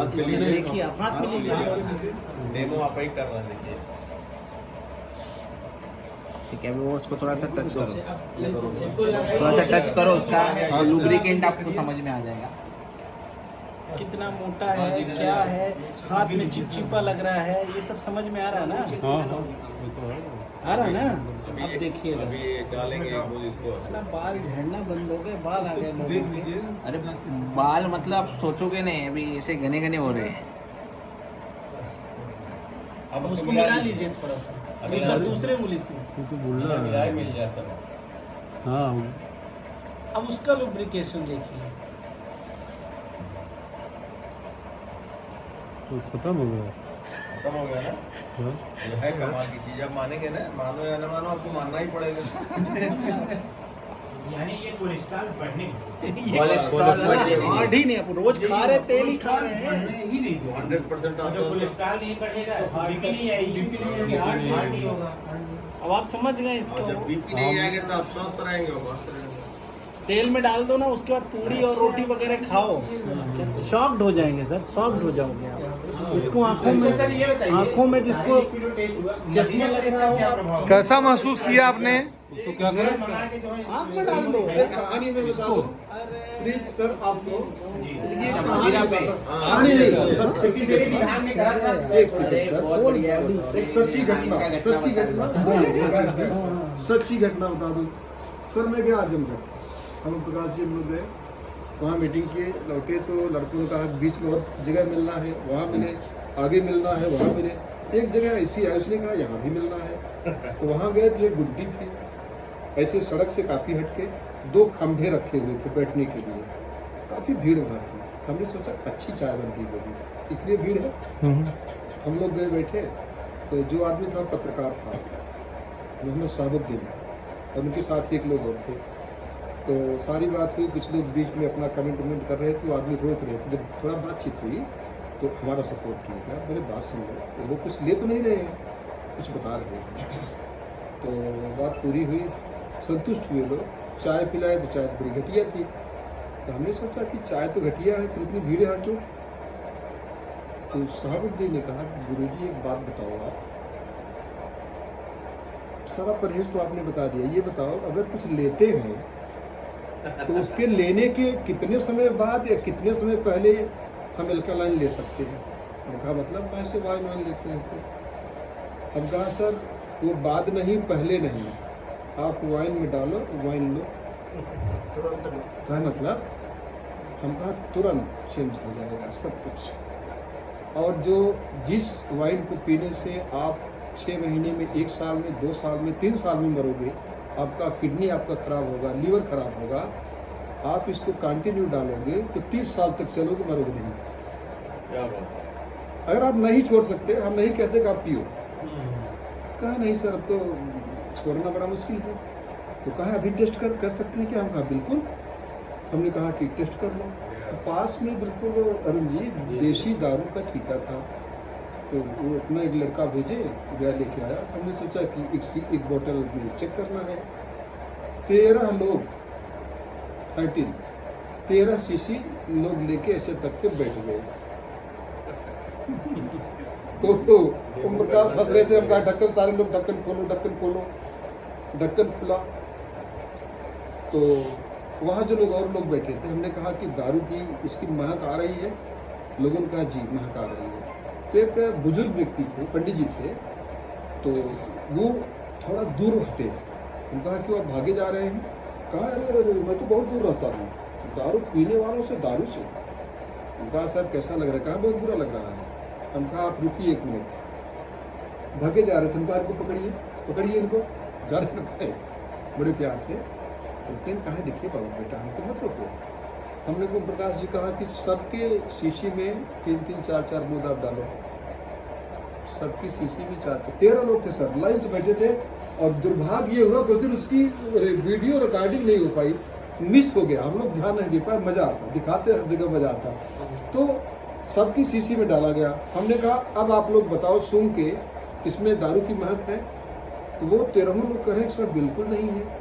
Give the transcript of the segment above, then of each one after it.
देखिए आप हाथ में लीजिए, डेमो आप ही कर रहे हैं, देखिए। ठीक है, वो उसको थोड़ा सा टच करो, थोड़ा सा टच करो उसका, लुब्रिकेंट आपको समझ में आ जाएगा कितना मोटा है, क्या है, हाथ में चिपचिपा लग रहा है, ये सब समझ में आ रहा है ना? आ रहा है ना? अब देखिए अभी ये डालेंगे इसको, ना बाल झड़ना बंद हो गए, बाल आ गए लोगों के। अरे बाल मतलब आप सोचोगे नहीं, अभी ऐसे घने घने हो रहे हैं। अब उसको मिला लीजिए थोड़ा सा, दूसरे उंगली से मिल जाता है। अब उसका लुब्रिकेशन देखिए, तो खत्म हो गया। खत्म हो गया ना? ये है कमाल की चीज। आप मानेंगे ना, मानो या ना मानो, आपको मानना ही पड़ेगा। यानी ये कोलेस्ट्रॉल बढ़ने कोलेस्ट्रॉल हार्ड ही नहीं, आप रोज खा रहे, तेल ही खा रहे हैं। ही नहीं दो 100% आप जो कोलेस्ट्रॉल नहीं बढ़ेगा तो बीपी नहीं आएगी, हार्ट नहीं होगा। अब आप समझ गए इसको। जब बीपी नहीं आएगा तो आप स्वस्थ रहेंगे और मस्त रहेंगे। तेल में डाल दो ना, उसके बाद पूरी और रोटी वगैरह खाओ, शॉक्ड हो जाएंगे सर, शॉक्ड हो जाओगे आप। इसको आंखों में जिसको चश्मा लग रहा हो, कैसा महसूस किया आपने? उसको क्या करें? आंख में डाल दो। कहानी में बता दो प्लीज सर, आपको सच्ची मेरे बिहार में करा था। एक सच्ची घटना बता दूं सर। मैं गया आजमगढ़, हम प्रकाश जी हम लोग गए वहाँ, मीटिंग किए, लौटे तो लड़कों ने कहा बीच में और जगह मिलना है, वहाँ मिले, आगे मिलना है, वहाँ मिले। एक जगह ऐसी है, उसने कहा यहाँ भी मिलना है, तो वहाँ गए तो एक गुड्डी थी, ऐसे सड़क से काफ़ी हटके 2 खंभे रखे हुए थे बैठने के लिए, काफ़ी भीड़ वहाँ थी। हमने सोचा अच्छी चाय बनती होगी, इसलिए भीड़ है। हम लोग गए बैठे, तो जो आदमी था पत्रकार था, मोहम्मद साबुद्दीन, और उनके साथ एक लोग और थे। तो सारी बात हुई, कुछ लोग बीच में अपना कमेंट कर रहे थे, वो आदमी रोक रहे थे। जब थोड़ा बातचीत हुई तो हमारा सपोर्ट किया, मेरे बात सुन लो, तो वो कुछ ले तो नहीं रहे हैं, कुछ बता रहे हैं। तो बात पूरी हुई, संतुष्ट हुए लोग, चाय पिलाए तो चाय बड़ी घटिया थी। तो हमने सोचा कि चाय तो घटिया है, फिर इतनी भीड़ है क्यों? तो साहबुद्दीन ने कहा कि गुरुजी एक बात बताओ, आप सारा परहेज तो आपने बता दिया, ये बताओ अगर कुछ लेते हैं तो उसके लेने के कितने समय बाद या कितने समय पहले हम एल्कालाइन ले सकते हैं? हम कहा मतलब कैसे वाइन लेते हैं? तो हम कहा सर वो बाद नहीं, पहले नहीं, आप वाइन में डालो, वाइन लो तुरंत। क्या मतलब? हम कहा तुरंत चेंज हो जाएगा सब कुछ। और जो जिस वाइन को पीने से आप 6 महीने में, 1 साल में, 2 साल में, 3 साल में मरोगे, आपका किडनी आपका खराब होगा, लीवर खराब होगा, आप इसको कंटिन्यू डालोगे तो 30 साल तक चलोगे, मरोगे नहीं। क्या बात? अगर आप नहीं छोड़ सकते, हम नहीं कहते कि आप पियो। कहा नहीं सर, अब तो छोड़ना बड़ा मुश्किल है। तो कहा अभी टेस्ट कर सकते हैं क्या? हम कहा बिल्कुल। हमने कहा कि टेस्ट कर लो। तो पास में बिल्कुल अरुण जी देसी दारू का ठेका था, तो वो अपना एक लड़का भेजे, गया लेके आया। हमने सोचा कि एक बोतल में चेक करना है। 13 लोग 13 शीशी लोग लेके ऐसे तक के बैठ गए। तो ओम प्रकाश हंस रहे थे, हम कहा ढक्कन, सारे लोग ढक्कन खोलो, ढक्कन खोलो। ढक्कन खुला तो वहाँ जो लोग और लोग बैठे थे, हमने कहा कि दारू की इसकी महक आ रही है? लोगों ने कहा जी महक आ रही है। तो एक बुजुर्ग व्यक्ति थे, पंडित जी थे, तो वो थोड़ा दूर हटे। हम कहा कि आप भागे जा रहे हैं? कहा अरे अरे मैं तो बहुत दूर रहता हूँ दारू पीने वालों से, दारू से। हम कहा सर कैसा लग रहा है? कहा बहुत बुरा लग रहा है। हम कहा आप रुकिए 1 मिनट। भागे जा रहे थे, हम कहा इनको पकड़िए इनको, जा रहे थे बड़े प्यार से। तो कहा देखिए बाबू बेटा हमको मत रोको। हमने को प्रकाश जी कहा कि सबके शीशी में 3-3, 4-4 बूंद आप डालो। सबकी शीशी में 4-4, 13 लोग थे सर, लाइन से बैठे थे। और दुर्भाग्य ये हुआ कि उसकी वीडियो रिकॉर्डिंग नहीं हो पाई, मिस हो गया। हम लोग ध्यान नहीं दे पाए, मजा आता, दिखाते हर जगह मजा आता। तो सबकी शीशी में डाला गया। हमने कहा अब आप लोग बताओ सूंघ के इसमें दारू की महक है? तो वो 13 लोग कह रहे हैं सर बिल्कुल नहीं है।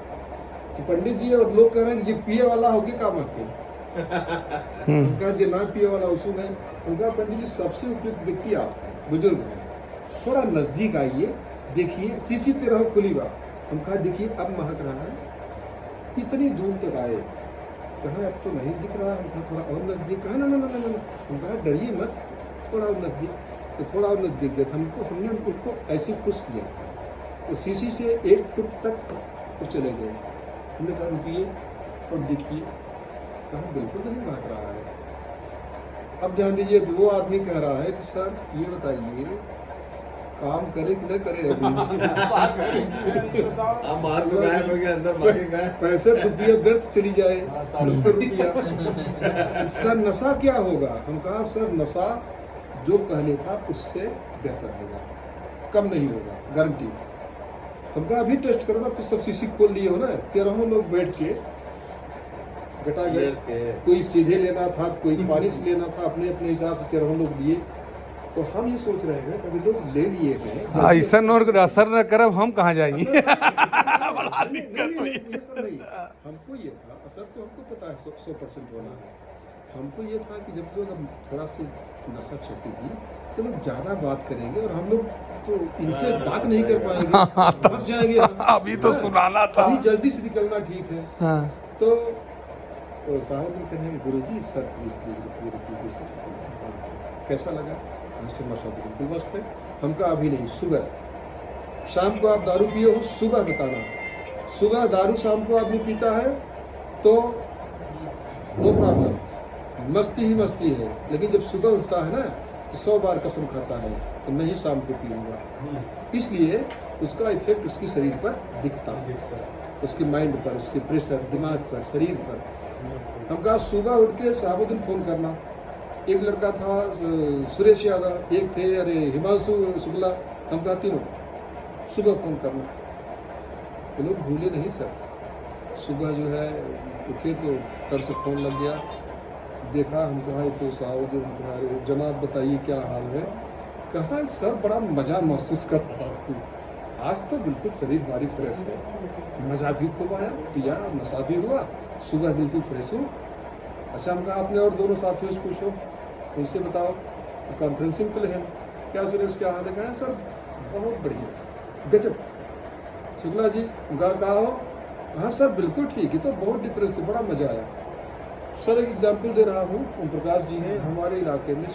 तो पंडित जी और लोग कह रहे हैं कि ये पिए वाला होगी का महक है? उनका जो ना पिए वाला उसुग है, उनका पंडित जी सबसे उपयुक्त व्यक्ति आप बुजुर्ग हैं, थोड़ा नजदीक आइए, देखिए शीशी तेरह खुली बा। हम कहा देखिए अब महक रहा है, कितनी दूर तक आए, कहा अब तो नहीं दिख रहा। हम कहा थोड़ा और नजदीक, कहा ना ना ना ना ना, हम कहा डरिए मत, थोड़ा और नजदीक, तो थोड़ा और नजदीक गए। हमने उनको ऐसे पुश किया, तो शीशी से 1 फुट तक वो चले गए। हमने कहा रुकिए और देखिए, कहा बिल्कुल नहीं महक रहा है। अब ध्यान दीजिए, वो आदमी कह रहा है कि सर ये बताइए काम करे कि न करे अभी। आप बाहर तो गायब हो गया, अंदर बाकी गायब। 65 रुपया व्यर्थ चली जाए, 70 रुपया, इसका नशा क्या होगा? हम कहा सर नशा जो पहले था उससे बेहतर होगा, कम नहीं होगा, गारंटी। हम कहा अभी टेस्ट करो ना, तो सब शीशी खोल लिए हो ना, 13 लोग बैठ के गटागट, कोई सीधे लेना था, कोई पानी से लेना था, अपने अपने हिसाब से 13 लोग लिए। तो हम ये सोच रहे हैं कभी लोग ले लिए हैं, ऐसा और असर न करब हम कहाँ जाएंगे। हमको ये था, असर तो हमको पता है 100% होना है। हमको ये था कि जब लोग थोड़ा सी नशा चढ़ेगी तो लोग ज्यादा बात करेंगे, और हम लोग तो इनसे बात नहीं कर पाएंगे, फंस जाएंगे हम। अभी तो सुनाना था। अभी जल्दी से निकलना ठीक है। हाँ। तो साहब जी कहेंगे गुरुजी सर कैसा लगा? बिल्कुल मस्त है। हम कहा अभी नहीं, सुबह शाम को आप दारू पिए हो, सुबह बताना। सुबह दारू शाम को आदमी पीता है तो नो प्रॉब्लम, मस्ती ही मस्ती है, लेकिन जब सुबह उठता है ना तो 100 बार कसम खाता है तो नहीं शाम को पीऊंगा। इसलिए उसका इफेक्ट उसके शरीर पर दिखता है, उसके माइंड पर, उसके प्रेशर, दिमाग पर, शरीर पर। हम कहा सुबह उठ के साहबुद्दीन फोन करना। एक लड़का था सुरेश यादव, एक थे अरे हिमांशु शुक्ला, हम कहा तीनों सुबह फोन करना। तो लोग भूले नहीं सर, सुबह जो है उठे तो तर से फोन लग गया, देखा। हम कहा तो साहब जनाब बताइए क्या हाल है? कहा सर बड़ा मज़ा महसूस कर रहा हूँ, आज तो बिल्कुल शरीर हमारी फ्रेश है, मज़ा भी खूब आया, पिया, नशा भी हुआ, सुबह बिल्कुल फ्रेश हूँ। अच्छा हम कहा आपने और दोनों साथियों से पूछो, उनसे बताओ। तो कॉन्फ्रेंसिंग पे हैं, क्या सुरेश क्या हाल है? कहा सर बहुत बढ़िया, गजब। शुक्ला जी कहा हो? हाँ सर बिल्कुल ठीक है, तो बहुत डिफरेंस है, बड़ा मज़ा आया। सर एक एग्जाम्पल दे रहा हूँ, ओम प्रकाश जी हैं हमारे इलाके में